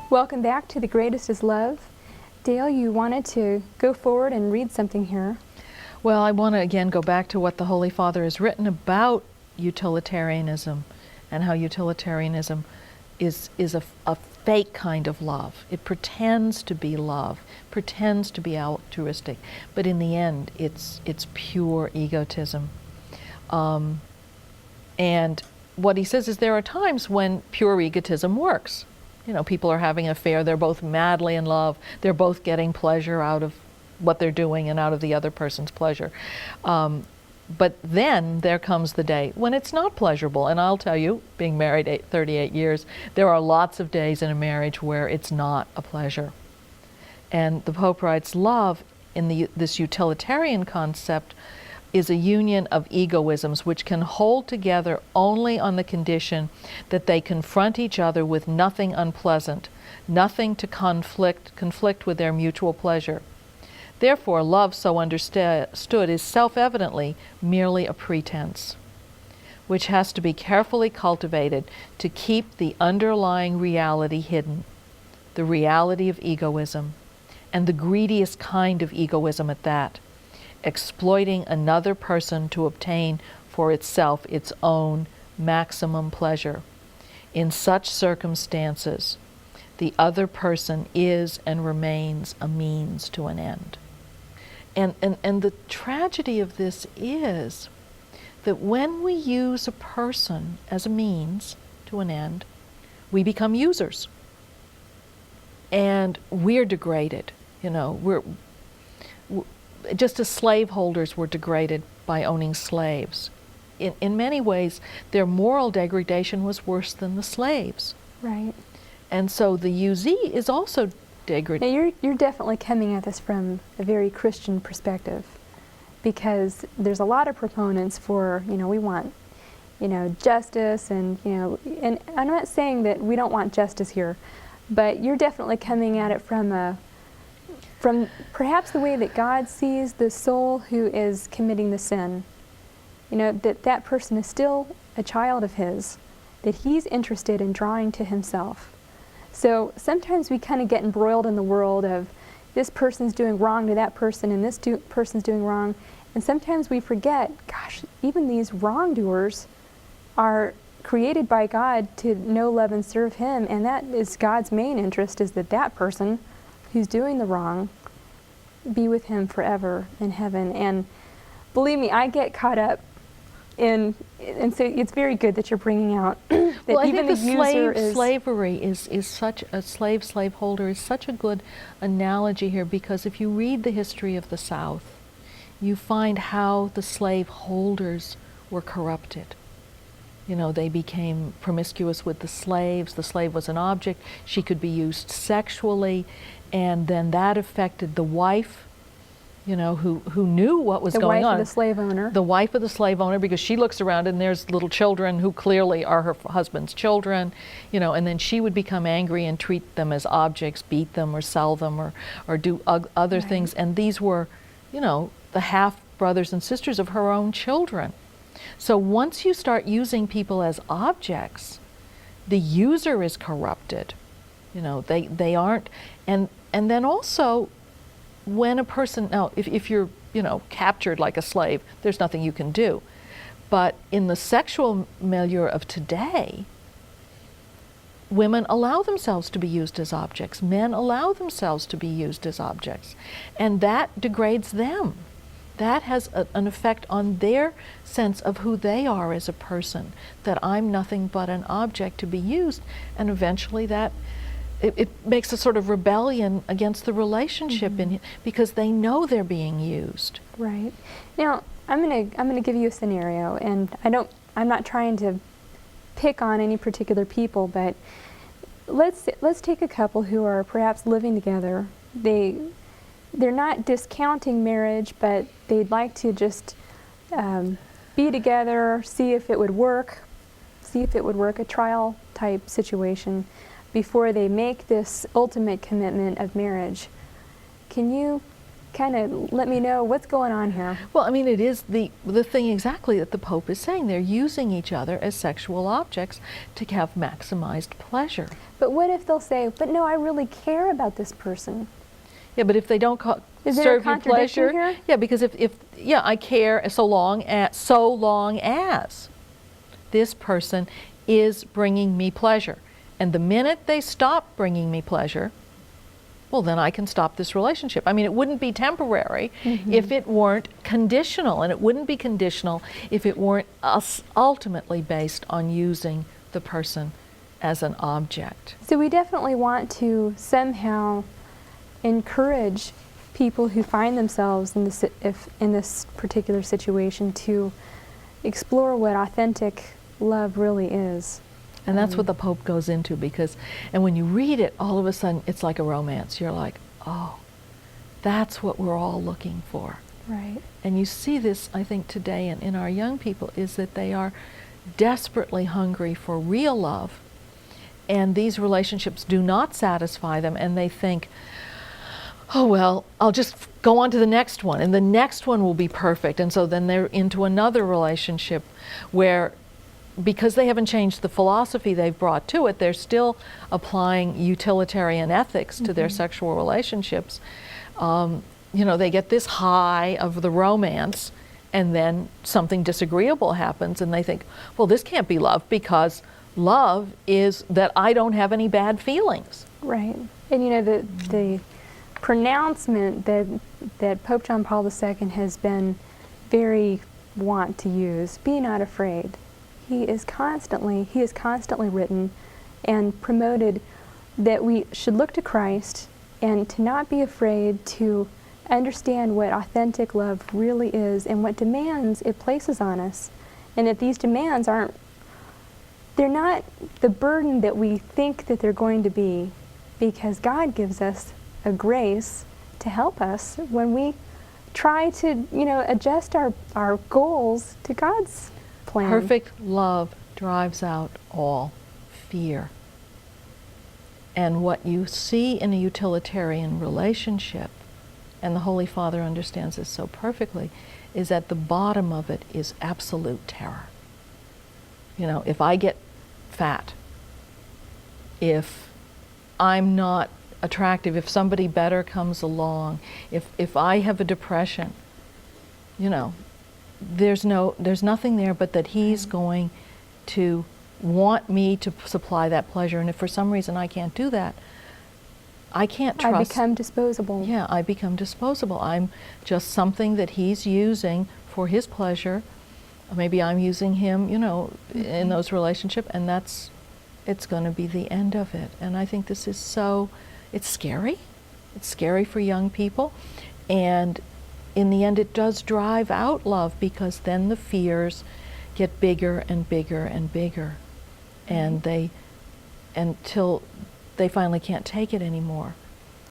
Welcome back to The Greatest is Love. Dale, you wanted to go forward and read something here. Well, I want to again go back to what the Holy Father has written about utilitarianism and how utilitarianism is a fake kind of love. It pretends to be love, pretends to be altruistic, but in the end, it's pure egotism. And what he says is there are times when pure egotism works. You know, people are having an affair, they're both madly in love, they're both getting pleasure out of what they're doing and out of the other person's pleasure. But then there comes the day when it's not pleasurable. And I'll tell you, being married 38 years, there are lots of days in a marriage where it's not a pleasure. And the Pope writes, love in this utilitarian concept is a union of egoisms which can hold together only on the condition that they confront each other with nothing unpleasant, nothing to conflict with their mutual pleasure. Therefore, love so understood is self-evidently merely a pretense, which has to be carefully cultivated to keep the underlying reality hidden, the reality of egoism, and the greediest kind of egoism at that, exploiting another person to obtain for itself its own maximum pleasure. In such circumstances, the other person is and remains a means to an end. And the tragedy of this is that when we use a person as a means to an end, we become users. And we're degraded. You know, we're just as slaveholders were degraded by owning slaves. In many ways, their moral degradation was worse than the slaves. Right. And so the usee is also degraded. Now you're definitely coming at this from a very Christian perspective, because there's a lot of proponents for, we want, justice and, and I'm not saying that we don't want justice here, but you're definitely coming at it from perhaps the way that God sees the soul who is committing the sin. That person is still a child of His, that He's interested in drawing to Himself. So sometimes we kind of get embroiled in the world of this person's doing wrong to that person and this person's doing wrong. And sometimes we forget, gosh, even these wrongdoers are created by God to know, love, and serve Him. And that is God's main interest, is that person who's doing the wrong be with Him forever in heaven. And believe me, I get caught up and so it's very good that you're bringing out that well, I even think the slavery is such a slaveholder is such a good analogy here, because if you read the history of the South, you find how the slaveholders were corrupted. They became promiscuous with the slaves. The slave was an object. She could be used sexually, and then that affected the wife, who knew what was going on. The wife of the slave owner. The wife of the slave owner, because she looks around and there's little children who clearly are her husband's children, and then she would become angry and treat them as objects, beat them or sell them or do other things. And these were, the half brothers and sisters of her own children. So once you start using people as objects, the user is corrupted. They aren't, and then also, when a person, now if you're, captured like a slave, there's nothing you can do. But in the sexual milieu of today, women allow themselves to be used as objects. Men allow themselves to be used as objects. And that degrades them. That has an effect on their sense of who they are as a person, that I'm nothing but an object to be used. And eventually that it makes a sort of rebellion against the relationship, because they know they're being used. Right. Now, I'm gonna give you a scenario, and I'm not trying to pick on any particular people, but let's take a couple who are perhaps living together. They're not discounting marriage, but they'd like to just be together, see if it would work, a trial type situation, before they make this ultimate commitment of marriage. Can you kind of let me know what's going on here. Well, I mean, it is the thing exactly that the Pope is saying. They're using each other as sexual objects to have maximized pleasure. But what if they'll say, but no, I really care about this person? Yeah, but if they don't Is there a serve your contradiction pleasure, here? yeah, because if I care so long as this person is bringing me pleasure, and the minute they stop bringing me pleasure, well, then I can stop this relationship. I mean, it wouldn't be temporary if it weren't conditional, and it wouldn't be conditional if it weren't ultimately based on using the person as an object. So we definitely want to somehow encourage people who find themselves in this particular situation to explore what authentic love really is. And that's what the Pope goes into, because, and when you read it, all of a sudden it's like a romance. You're like, oh, that's what we're all looking for. Right. And you see this, I think, today in our young people, is that they are desperately hungry for real love, and these relationships do not satisfy them, and they think, oh, well, I'll just go on to the next one, and the next one will be perfect. And so then they're into another relationship where, because they haven't changed the philosophy they've brought to it, they're still applying utilitarian ethics to their sexual relationships. You know, they get this high of the romance, and then something disagreeable happens, and they think, well, this can't be love, because love is that I don't have any bad feelings. Right. And you know, the pronouncement that Pope John Paul II has been very wont to use, be not afraid. He has constantly written and promoted that we should look to Christ and to not be afraid to understand what authentic love really is and what demands it places on us. And that these demands they're not the burden that we think that they're going to be, because God gives us a grace to help us when we try to, you know, adjust our goals to God's plan. Perfect love drives out all fear. And what you see in a utilitarian relationship, and the Holy Father understands this so perfectly, is at the bottom of it is absolute terror. You know, if I get fat, if I'm not attractive, if somebody better comes along, if I have a depression, you know, there's nothing there but that he's going to want me to supply that pleasure. And if for some reason I can't do that, I can't trust. I become disposable. Yeah, I become disposable. I'm just something that he's using for his pleasure. Maybe I'm using him, you know, in those relationships, and it's going to be the end of it. And I think this is it's scary. It's scary for young people. And in the end, it does drive out love, because then the fears get bigger and bigger and bigger. And until they finally can't take it anymore.